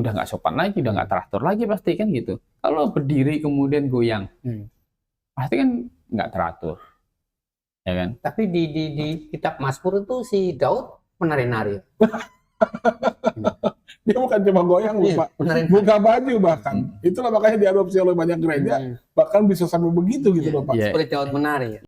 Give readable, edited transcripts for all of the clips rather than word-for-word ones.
udah nggak sopan lagi, udah nggak teratur lagi pasti kan gitu. Kalau berdiri kemudian goyang, pasti kan nggak teratur, ya kan? Tapi di kitab Mazmur itu si Daud menari-nari. Dia bukan cuma goyang, Pak. Buka baju bahkan. Itulah makanya diadopsi oleh banyak gereja, bahkan bisa sampai begitu gitu loh, Pak. Seperti Daud menari.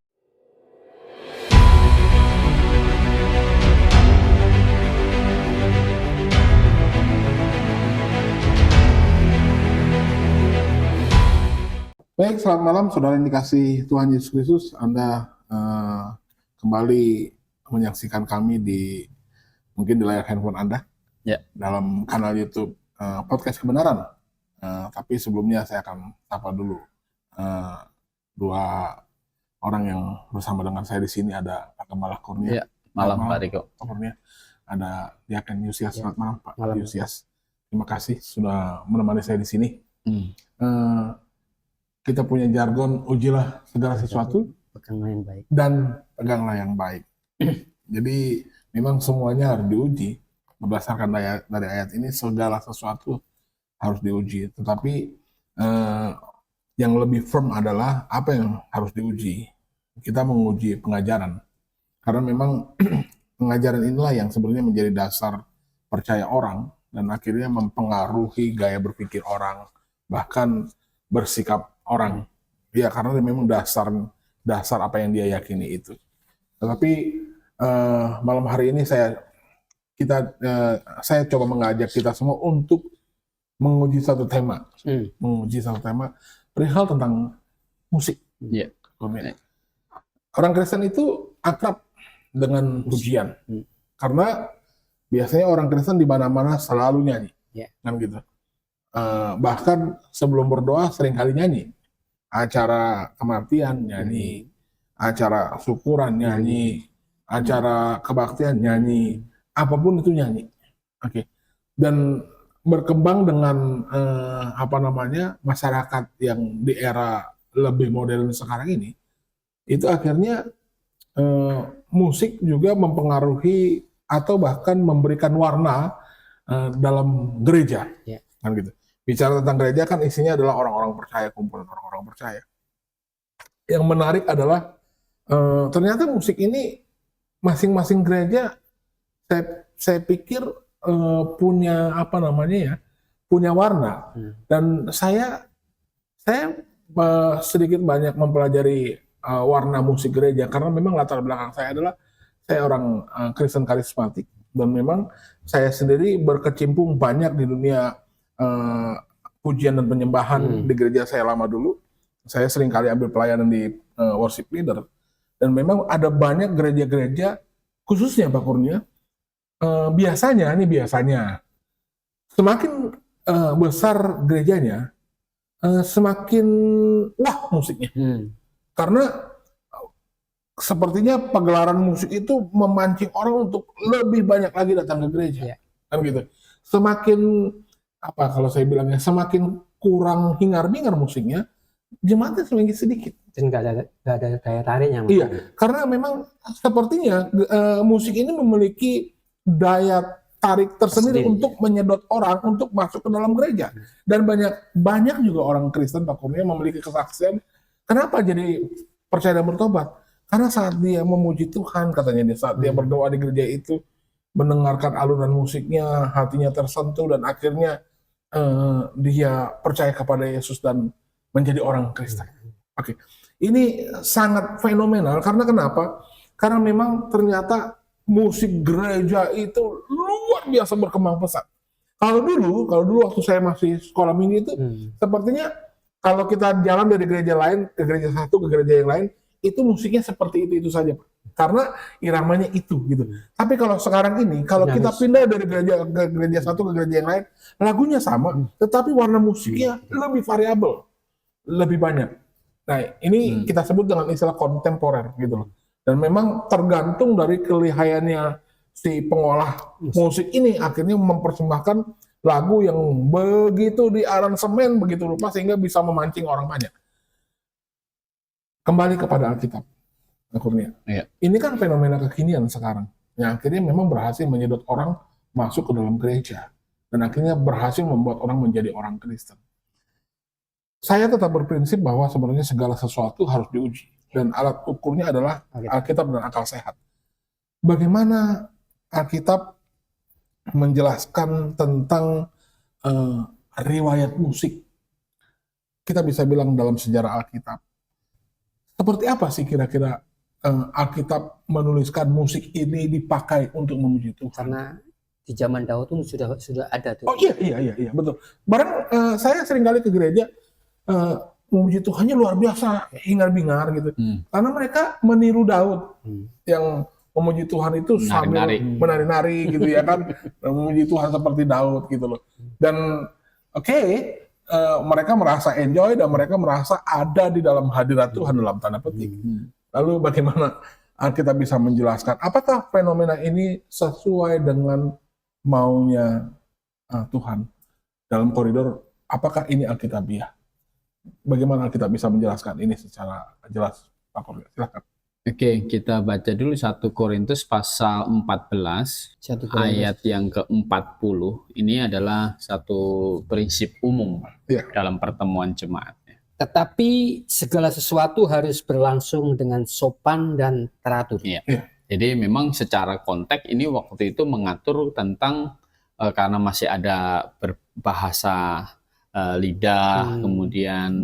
Baik, selamat malam saudara yang dikasih Tuhan Yesus Kristus. Anda kembali menyaksikan kami mungkin di layar handphone Anda, dalam kanal YouTube Podcast Kebenaran. Tapi sebelumnya saya akan sapa dulu dua orang yang bersama dengan saya di sini. Ada Pak Gembala Kurnia. Malam Pak Riko. Kurnia. Ada Diaken Yusias. Selamat malam Pak Yusias. Terima kasih sudah menemani saya di sini. Kita punya jargon, ujilah segala sesuatu Peganglah yang baik. dan peganglah yang baik. Jadi memang semuanya harus diuji. Berdasarkan dari ayat ini, segala sesuatu harus diuji. Tetapi yang lebih firm adalah apa yang harus diuji. Kita menguji pengajaran. Karena memang pengajaran inilah yang sebenarnya menjadi dasar percaya orang dan akhirnya mempengaruhi gaya berpikir orang, bahkan bersikap orang. Ya, karena memang dasar apa yang dia yakini itu. Tetapi malam hari ini saya coba mengajak kita semua untuk menguji satu tema, perihal tentang musik. Orang Kristen itu akrab dengan pujian, karena biasanya orang Kristen di mana-mana selalu nyanyi, kan gitu. Bahkan sebelum berdoa sering kali nyanyi. Acara kematian nyanyi, acara syukuran nyanyi, acara kebaktian nyanyi, apapun itu nyanyi. Oke. Dan berkembang dengan masyarakat yang di era lebih modern sekarang ini, itu akhirnya musik juga mempengaruhi atau bahkan memberikan warna dalam gereja, kan gitu. Bicara tentang gereja kan isinya adalah orang-orang percaya, kumpulan orang-orang percaya. Yang menarik adalah ternyata musik ini masing-masing gereja saya pikir punya punya warna. Dan saya sedikit banyak mempelajari warna musik gereja karena memang latar belakang saya adalah saya orang Kristen karismatik dan memang saya sendiri berkecimpung banyak di dunia pujian dan penyembahan di gereja saya lama dulu. Saya sering kali ambil pelayanan di worship leader. Dan memang ada banyak gereja-gereja, khususnya Pak Kurnia, biasanya semakin besar gerejanya, semakin wah musiknya. Karena sepertinya pagelaran musik itu memancing orang untuk lebih banyak lagi datang ke gereja. Kan gitu. Semakin kalau saya bilangnya semakin kurang hingar-bingar musiknya, jemaatnya semakin sedikit. Dan nggak ada daya tariknya. Iya, karena memang sepertinya musik ini memiliki daya tarik tersendiri untuk menyedot orang untuk masuk ke dalam gereja. Dan banyak juga orang Kristen Pak Kurnia memiliki kesaksian. Kenapa jadi percaya dan bertobat? Karena saat dia memuji Tuhan, katanya saat dia berdoa di gereja itu, mendengarkan alunan musiknya, hatinya tersentuh dan akhirnya dia percaya kepada Yesus dan menjadi orang Kristen. Oke. Ini sangat fenomenal karena kenapa? Karena memang ternyata musik gereja itu luar biasa berkembang pesat. Kalau dulu waktu saya masih sekolah minggu itu sepertinya kalau kita jalan dari gereja lain ke gereja satu ke gereja yang lain, itu musiknya seperti itu saja, Pak. Karena iramanya itu gitu. Tapi kalau sekarang ini, kalau kita pindah dari gereja ke gereja satu ke gereja yang lain, lagunya sama, tetapi warna musiknya lebih variabel, lebih banyak. Nah, ini kita sebut dengan istilah kontemporer gitu loh. Dan memang tergantung dari kelihayannya si pengolah musik ini akhirnya mempersembahkan lagu yang begitu diaransemen begitu rupa sehingga bisa memancing orang banyak. Kembali kepada Alkitab, Kurnia. Ini kan fenomena kekinian sekarang, yang akhirnya memang berhasil menyedot orang masuk ke dalam gereja. dan akhirnya berhasil membuat orang menjadi orang Kristen. Saya tetap berprinsip bahwa sebenarnya segala sesuatu harus diuji, dan alat ukurnya adalah Alkitab dan akal sehat. Bagaimana Alkitab menjelaskan tentang riwayat musik? Kita bisa bilang dalam sejarah Alkitab, seperti apa sih kira-kira Alkitab menuliskan musik ini dipakai untuk memuji Tuhan? Karena di zaman Daud pun sudah ada tuh. Oh iya betul. Barang saya sering kali ke gereja, memuji Tuhannya luar biasa, hingar-bingar gitu. Karena mereka meniru Daud yang memuji Tuhan itu sambil menari-nari gitu ya kan, memuji Tuhan seperti Daud gitu loh. Dan mereka merasa enjoy dan mereka merasa ada di dalam hadirat Tuhan dalam tanda petik. Lalu bagaimana kita bisa menjelaskan apakah fenomena ini sesuai dengan maunya Tuhan dalam koridor, apakah ini Alkitabiah? Bagaimana kita bisa menjelaskan ini secara jelas, Pak Korga? Silakan. Oke, kita baca dulu 1 Korintus pasal 14 ayat yang ke-40. Ini adalah satu prinsip umum dalam pertemuan jemaat. Tetapi segala sesuatu harus berlangsung dengan sopan dan teratur. Jadi memang secara konteks ini waktu itu mengatur tentang karena masih ada berbahasa lidah, kemudian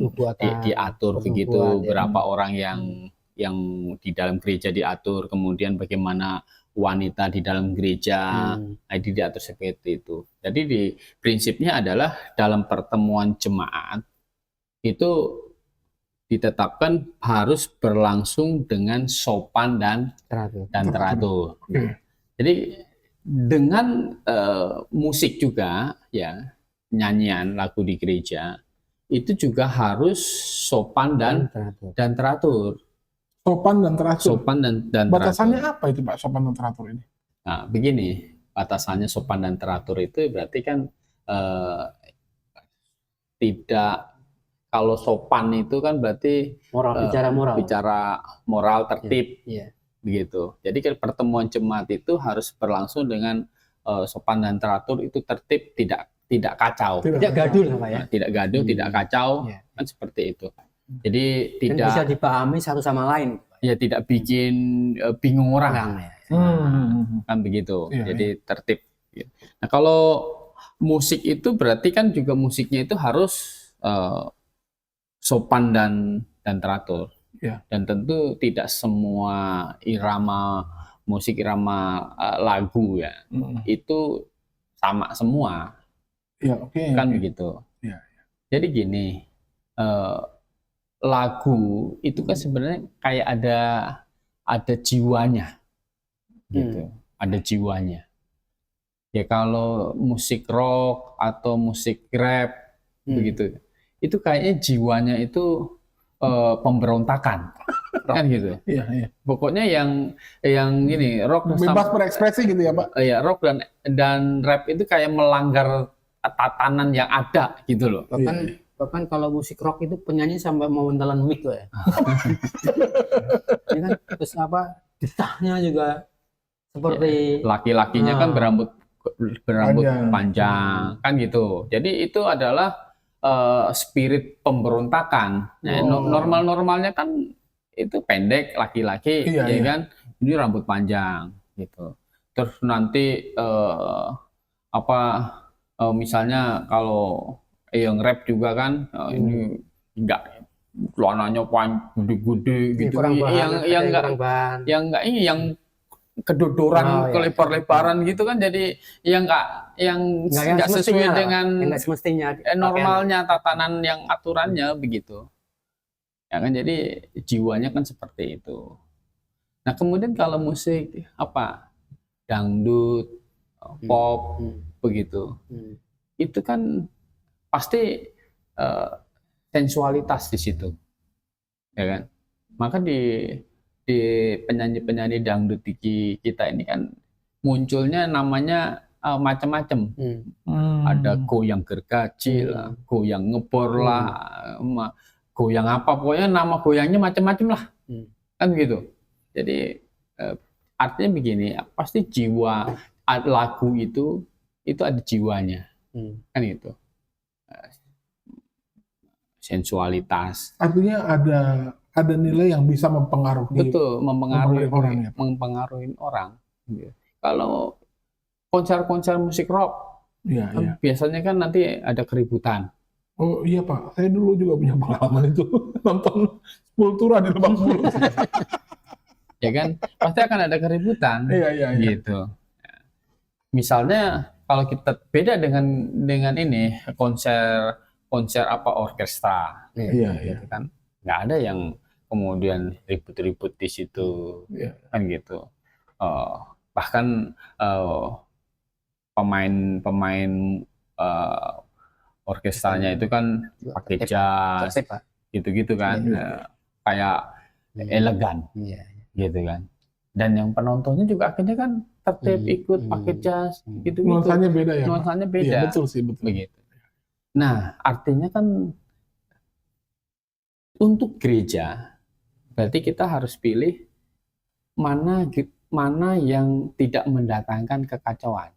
diatur begitu, berapa orang yang di dalam gereja diatur, kemudian bagaimana wanita di dalam gereja, itu diatur seperti itu. Jadi prinsipnya adalah dalam pertemuan jemaat itu ditetapkan harus berlangsung dengan sopan dan teratur. Jadi dengan musik juga ya, nyanyian lagu di gereja itu juga harus sopan dan teratur. Sopan dan teratur. Sopan dan batasannya teratur. apa itu Pak, sopan dan teratur ini? Nah, begini, batasannya sopan dan teratur itu berarti kan tidak, kalau sopan itu kan berarti bicara moral tertib, begitu. Jadi kan pertemuan jemaat itu harus berlangsung dengan sopan dan teratur, itu tertib, tidak kacau, tidak gaduh lah Pak ya. Tidak gaduh, tidak kacau, kan seperti itu. Jadi tidak bisa dipahami satu sama lain. Ya, tidak bikin bingung orang. Kan begitu. Jadi tertib. Nah, kalau musik itu berarti kan juga musiknya itu harus sopan dan teratur. Dan tentu tidak semua irama musik, irama lagu ya itu sama semua. Kan begitu. Jadi gini, lagu itu kan sebenarnya kayak ada jiwanya, gitu. Ada jiwanya. Ya kalau musik rock atau musik rap begitu, itu kayaknya jiwanya itu pemberontakan, kan gitu. Pokoknya yang ini rock bebas berekspresi gitu ya Pak. Ya, rock dan rap itu kayak melanggar tatanan yang ada gitu loh. Bahkan kalau musik rock itu penyanyi sampai mau menelan mic loh ya. Ini kan terus getahnya juga seperti laki-lakinya kan berambut panjang kan gitu. Jadi itu adalah spirit pemberontakan. Normal-normalnya kan itu pendek laki-laki, kan. Ini rambut panjang gitu. Terus nanti misalnya kalau yang rap juga kan, ini enggak celananya gede-gede gitu, yang kedodoran kelebar-lebaran gitu kan, jadi yang enggak sesuai dengan semestinya normalnya tatanan yang aturannya begitu. Ya kan, jadi jiwanya kan seperti itu. Nah, kemudian kalau musik dangdut, pop begitu. Itu kan pasti sensualitas di situ, ya kan? Maka di penyanyi-penyanyi dangdut di kita ini kan munculnya namanya macam-macam. Ada goyang gergaji lah, goyang ngebor lah, goyang apa, pokoknya nama goyangnya macam-macam lah, kan gitu. Jadi artinya begini, pasti jiwa lagu itu ada jiwanya. kan gitu. Sensualitas. Artinya ada nilai yang bisa mempengaruhi. Betul, mempengaruhi orang ya, Pak. mempengaruhi orang. Gitu. Kalau konser-konser musik rock, kan biasanya kan nanti ada keributan. Oh iya Pak, saya dulu juga punya pengalaman itu nonton Sepultura di Lebak Bulus. Ya kan, pasti akan ada keributan. Iya. Gitu. Misalnya kalau kita beda dengan ini konser apa orkestra, gitu kan, nggak ada yang kemudian ribut-ribut di situ, kan gitu. Bahkan pemain orkestranya itu kan pakai jas, gitu-gitu kan, kayak elegan, gitu kan. Dan yang penontonnya juga akhirnya kan tertib ikut pakai jas, gitu-gitu. Nuansanya beda ya. Nuansanya beda. Iya, betul sih, betul. Begitu. Nah, artinya kan untuk gereja, berarti kita harus pilih mana yang tidak mendatangkan kekacauan.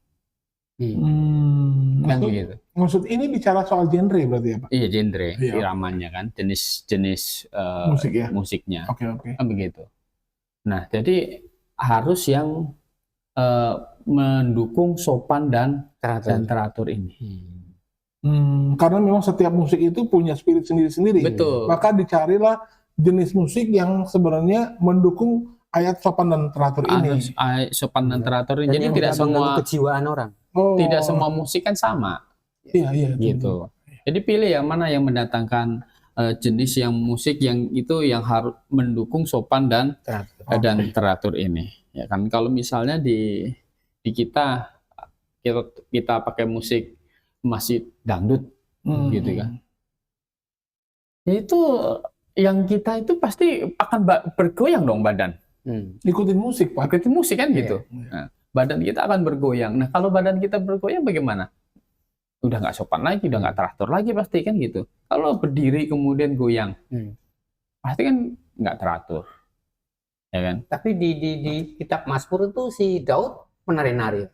Kan begitu. Maksud ini bicara soal genre berarti ya Pak? Iya, genre, iramanya kan, jenis musik ya? musiknya. Oke. Kan begitu. Nah, jadi harus yang mendukung sopan dan teratur ini. Karena memang setiap musik itu punya spirit sendiri-sendiri. Betul. Maka dicarilah jenis musik yang sebenarnya mendukung ayat sopan dan teratur ini. Sopan dan teratur ini. Jadi tidak semua kejiwaan orang. Tidak semua musik kan sama. Iya. Gitu. Jadi pilih yang mana yang mendatangkan jenis yang musik yang harus mendukung sopan dan teratur ini. Ya kan, kalau misalnya di kita pakai musik masih dangdut, gitu kan. Itu yang kita itu pasti akan bergoyang dong badan. Ikutin musik Pak. Ikutin musik kan gitu. Nah, badan kita akan bergoyang. Nah, kalau badan kita bergoyang bagaimana? Udah nggak sopan lagi, udah nggak teratur lagi pasti kan gitu. Kalau berdiri kemudian goyang, pasti kan nggak teratur, ya kan? Tapi di kitab Mazmur itu si Daud menari-nari.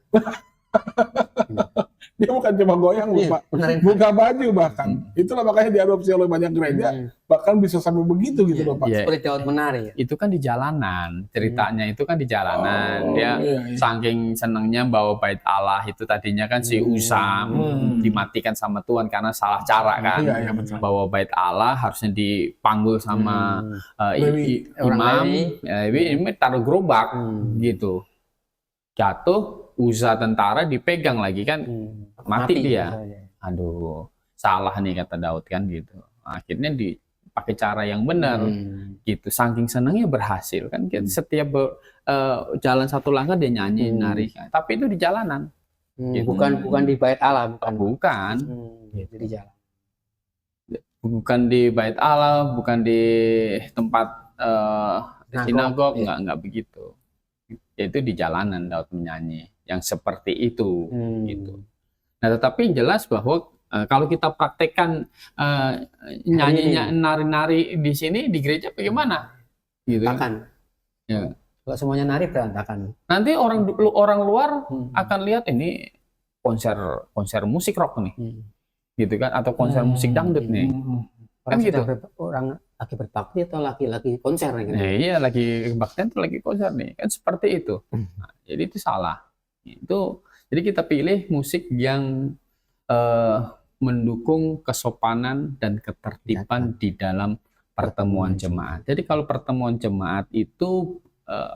Dia bukan cuma goyang loh Pak, buka baju bahkan. Itulah makanya diadopsi oleh banyak gereja, bahkan bisa sampai begitu gitu loh Pak. Seperti Daud menari. Itu kan di jalanan, ceritanya itu kan di jalanan. Dia saking senangnya bawa bait Allah itu tadinya kan si Usam dimatikan sama Tuhan karena salah cara kan. Bawa bait Allah harusnya dipanggul sama imam, ini taruh gerobak gitu. Jatuh, Uza tentara dipegang lagi kan, mati dia. Aduh, salah nih kata Daud kan gitu. Akhirnya dipakai cara yang benar gitu. Saking senangnya berhasil kan. Setiap jalan satu langkah dia nyanyi, nari. Tapi itu di jalanan. Gitu. Bukan di bait Allah, bukan. Gitu. Di jalan. Bukan di bait Allah, bukan di tempat sinagog, enggak begitu. Itu di jalanan Daud menyanyi yang seperti itu gitu. Nah, tetapi jelas bahwa kalau kita praktekkan nyanyinya nari-nari di sini di gereja bagaimana? Gitu kan? Ya. Kalau semuanya nari berantakan. Nanti orang luar akan lihat ini konser musik rock nih. Gitu kan, atau konser musik dangdut nih. Kan gitu. Orang lagi berbakti atau lagi konser gitu. Nah, iya, lagi kebaktian atau lagi konser nih. Kan seperti itu. Nah, jadi itu salah. Jadi kita pilih musik yang mendukung kesopanan dan ketertiban di dalam pertemuan jemaat. Jadi kalau pertemuan jemaat itu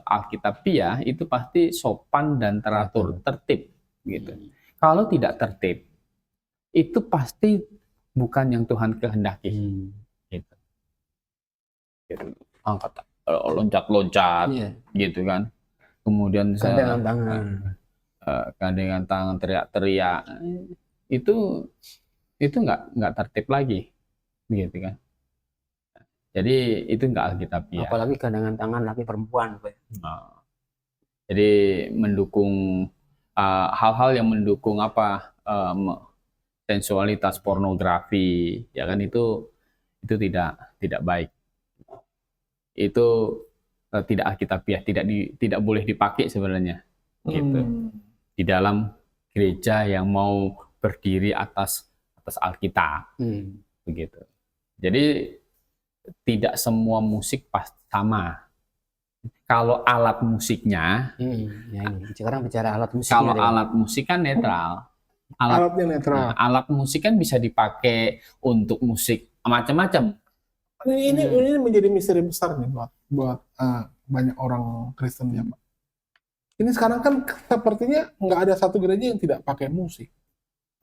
Alkitabiah itu pasti sopan dan teratur, tertib gitu. Kalau tidak tertib, itu pasti bukan yang Tuhan kehendaki. Gitu. Angkat loncat-loncat, gitu kan. Kemudian gandengan tangan, teriak-teriak, itu nggak tertib lagi, begitu kan. Jadi itu nggak Alkitabiah. Apalagi gandengan tangan laki perempuan. Jadi mendukung hal-hal yang mendukung sensualitas, pornografi, ya kan, itu tidak baik. Itu tidak Alkitabiah, tidak boleh dipakai sebenarnya, gitu. Di dalam gereja yang mau berdiri atas Alkitab, begitu. Jadi tidak semua musik sama. Kalau alat musiknya, ya ini sekarang bicara alat musiknya. Kalau alat musik kan netral. Alatnya netral. Alat musik kan bisa dipakai untuk musik macam-macam. Ini menjadi misteri besar nih buat banyak orang Kristen ya, Pak. Ini sekarang kan sepertinya nggak ada satu gereja yang tidak pakai musik.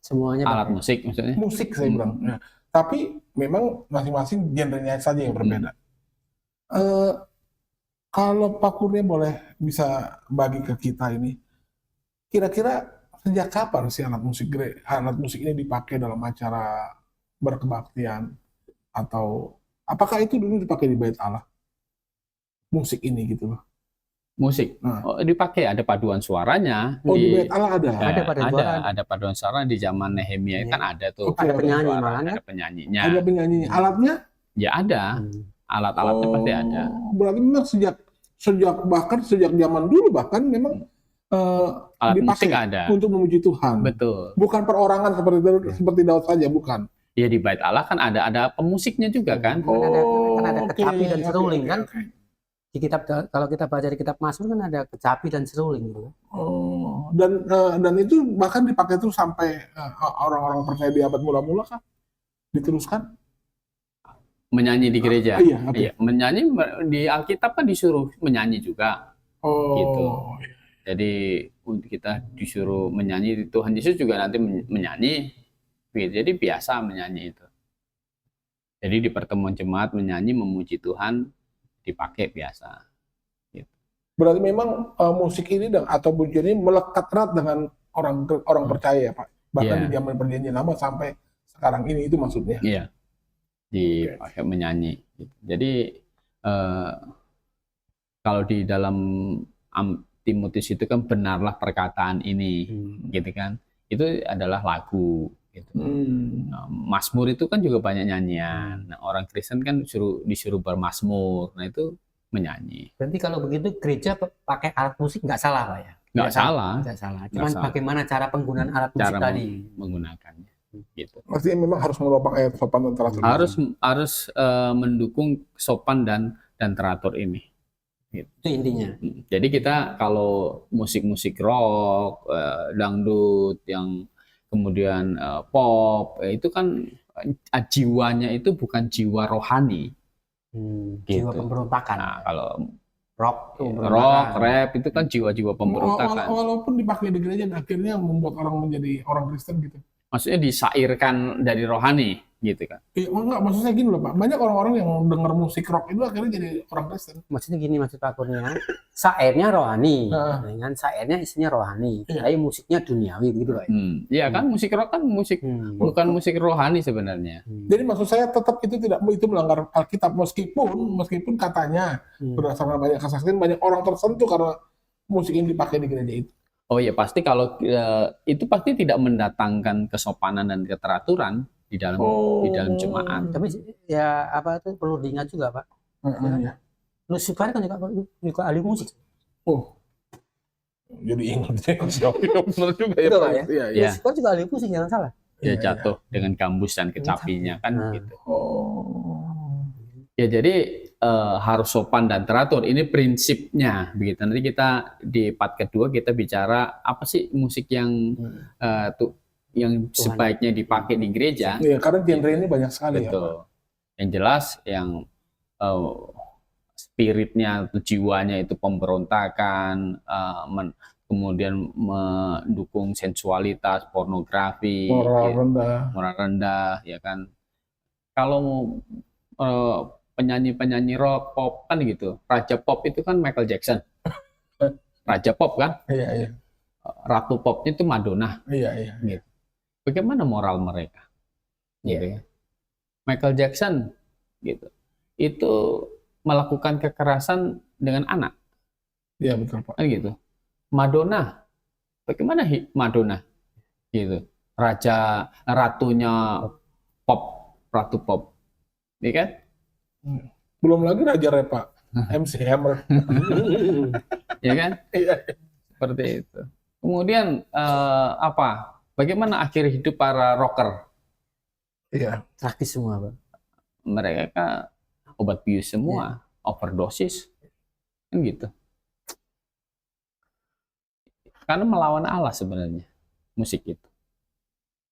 Semuanya alat musik maksudnya. Musik saya bilang. Ya. Tapi memang masing-masing genrenya saja yang berbeda. Kalau Pak Kurnia boleh bisa bagi ke kita ini, kira-kira sejak kapan sih alat musik ini dipakai dalam acara berkebaktian, atau apakah itu dulu dipakai di Bait Allah? Musik ini gitu loh. Musik. Dipakai, ada paduan suaranya. Di Bait Allah ada. Ada paduan suara di zaman Nehemia kan ada tuh. Ada penyanyi ada penyanyinya. Ada penyanyinya. Alatnya? Ya ada. Alat-alatnya pasti ada. Berarti memang sejak zaman dulu memang alat musik dipakai ada untuk memuji Tuhan. Betul. Bukan perorangan seperti Daud saja, bukan. Ya di Bait Allah kan ada pemusiknya juga kan. Ada kecapi dan seruling kan. Di kitab, kalau kita baca di kitab Mazmur kan ada kecapi dan seruling gitu. Dan itu bahkan dipakai tuh sampai orang-orang percaya di abad mula-mula kan diteruskan menyanyi di gereja. Iya. Menyanyi di Alkitab kan disuruh menyanyi juga. Gitu. Jadi kita disuruh menyanyi, Tuhan Yesus juga nanti menyanyi. Jadi biasa menyanyi itu. Jadi di pertemuan jemaat menyanyi memuji Tuhan dipakai biasa. Gitu. Berarti memang musik ini atau bunyi ini melekat erat dengan orang percaya ya Pak. Bahkan di zaman perjanjian lama sampai sekarang ini, itu maksudnya. Iya. Dipakai menyanyi. Jadi kalau di dalam Timotius itu kan benarlah perkataan ini, gitu kan? Itu adalah lagu. Gitu. Nah, Mazmur itu kan juga banyak nyanyian. Nah, orang Kristen kan disuruh bermazmur. Nah itu menyanyi. Berarti kalau begitu gereja pakai alat musik nggak salah Pak ya? Nggak salah. Cuman bagaimana cara penggunaan alat musik tadi? Menggunakannya. Gitu. Artinya memang harus menopang ayat sopan dan teratur. Harus mendukung sopan dan teratur ini. Gitu. Itu intinya. Jadi kita kalau musik-musik rock, dangdut, yang kemudian pop, itu kan jiwanya itu bukan jiwa rohani. Jiwa pemberontakan. Nah, kalau rock, rap itu kan jiwa-jiwa pemberontakan. Walaupun dipakai di gereja, akhirnya membuat orang menjadi orang Kristen gitu. Maksudnya disairkan dari rohani, gitu kan? Enggak, maksudnya gini loh Pak. Banyak orang-orang yang dengar musik rock itu akhirnya jadi orang Kristen. Maksudnya gini, maksud Pak Kurnia, syairnya rohani, dengan syairnya isinya rohani, tapi musiknya duniawi gitu Pak. Iya kan, musik rock kan bukan musik rohani sebenarnya. Jadi maksud saya tetap itu melanggar Alkitab, meskipun katanya berdasarkan banyak kesaksian banyak orang tersentuh karena musik ini dipakai di gereja itu. Oh ya pasti, kalau itu pasti tidak mendatangkan kesopanan dan keteraturan di dalam jemaat. Tapi ya apa itu perlu diingat juga Pak. Ya. Lucifer kan juga ahli musik. Jadi ingat benar juga ya Pak. Iya. Lucifer juga ahli musik, jangan salah. Ya jatuh dengan gambus dan kecapinya kan gitu. Ya jadi harus sopan dan teratur. Ini prinsipnya begitu. Nanti kita di part kedua kita bicara apa sih musik yang sebaiknya dipakai di gereja. Iya, karena genre ini banyak sekali. Betul. Ya, yang jelas yang spiritnya atau jiwanya itu pemberontakan, kemudian mendukung sensualitas, pornografi, moral rendah, ya kan. Kalau penyanyi rock, pop kan gitu. Raja pop itu kan Michael Jackson. Raja pop kan? Iya. Ratu popnya itu Madonna. Iya. Gitu. Bagaimana moral mereka? Gitu ya. Michael Jackson gitu. Itu melakukan kekerasan dengan anak. Iya, betul Pak. Kan gitu. Madonna. Bagaimana Madonna? Gitu. Ratunya pop, ratu pop. Iya kan? Belum lagi Raja Repa, MC Hammer. Ya kan? Iya. Seperti itu. Kemudian bagaimana akhir hidup para rocker? Iya. Tragis semua, Pak. Mereka obat bius semua, overdosis, kan gitu. Karena melawan Allah sebenarnya musik itu.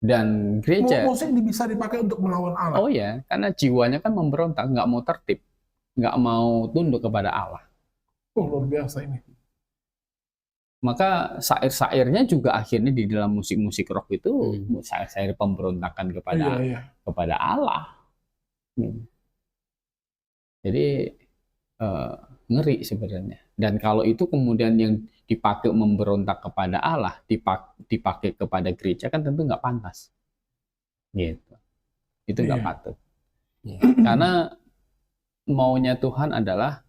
Dan gereja, Musik bisa dipakai untuk melawan Allah. oh ya, karena jiwanya kan memberontak, nggak mau tertib, nggak mau tunduk kepada Allah. Oh, luar biasa ini. Maka syair-syairnya juga akhirnya di dalam musik-musik rock itu syair-syair pemberontakan kepada Allah. Jadi ngeri sebenarnya. Dan kalau itu kemudian yang dipakai memberontak kepada Allah, dipakai kepada gereja, kan tentu nggak pantas. Gitu. Itu nggak patut. Karena maunya Tuhan adalah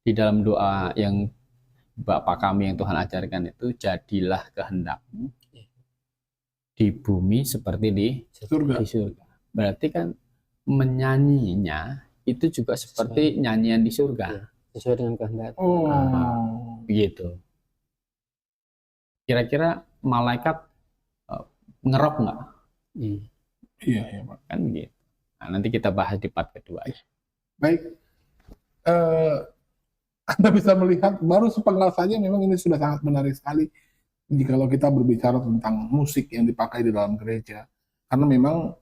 di dalam doa yang Bapa kami yang Tuhan ajarkan itu, jadilah kehendak-Mu di bumi seperti di surga. Berarti kan menyanyinya itu juga seperti nyanyian di surga. Sesuai dengan kehendak. Begitu. Kira-kira malaikat ngerok nggak? Iya, Pak. Kan begitu. Nah, nanti kita bahas di part kedua. Baik. Anda bisa melihat baru sepenggal saja memang ini sudah sangat menarik sekali jikalau kita berbicara tentang musik yang dipakai di dalam gereja. Karena memang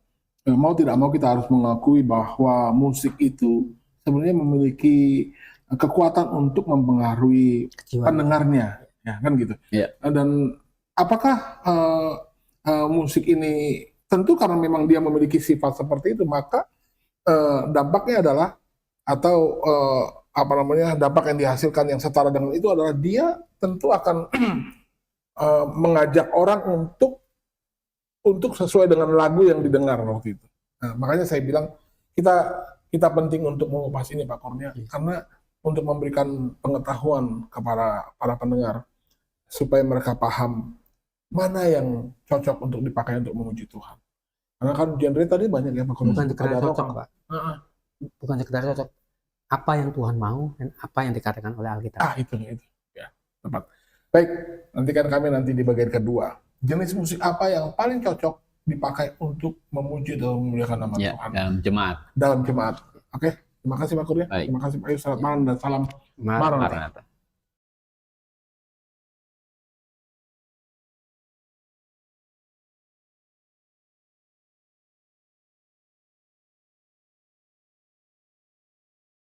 mau tidak mau kita harus mengakui bahwa musik itu sebenarnya memiliki kekuatan untuk mempengaruhi pendengarnya, ya kan gitu. Dan apakah musik ini tentu karena memang dia memiliki sifat seperti itu, maka dampaknya adalah atau dampak yang dihasilkan yang setara dengan itu adalah dia tentu akan mengajak orang untuk sesuai dengan lagu yang didengar waktu itu. Nah, makanya saya bilang kita penting untuk mengupas ini, Pak Kurnia, karena untuk memberikan pengetahuan kepada para pendengar supaya mereka paham mana yang cocok untuk dipakai untuk memuji Tuhan. Karena kan genre tadi banyak ya, Pak Kurnia. Bukan sekedar cocok, Pak. Bukan sekedar cocok. Apa yang Tuhan mau dan apa yang dikatakan oleh Alkitab. Itu ya, tepat. Baik, nantikan kami nanti di bagian kedua. Jenis musik apa yang paling cocok dipakai untuk memuji dan memuliakan nama Tuhan dalam jemaat. Oke, terima kasih Pak Kurnia. Terima kasih Pak Yus. Selamat malam dan salam Maranatha.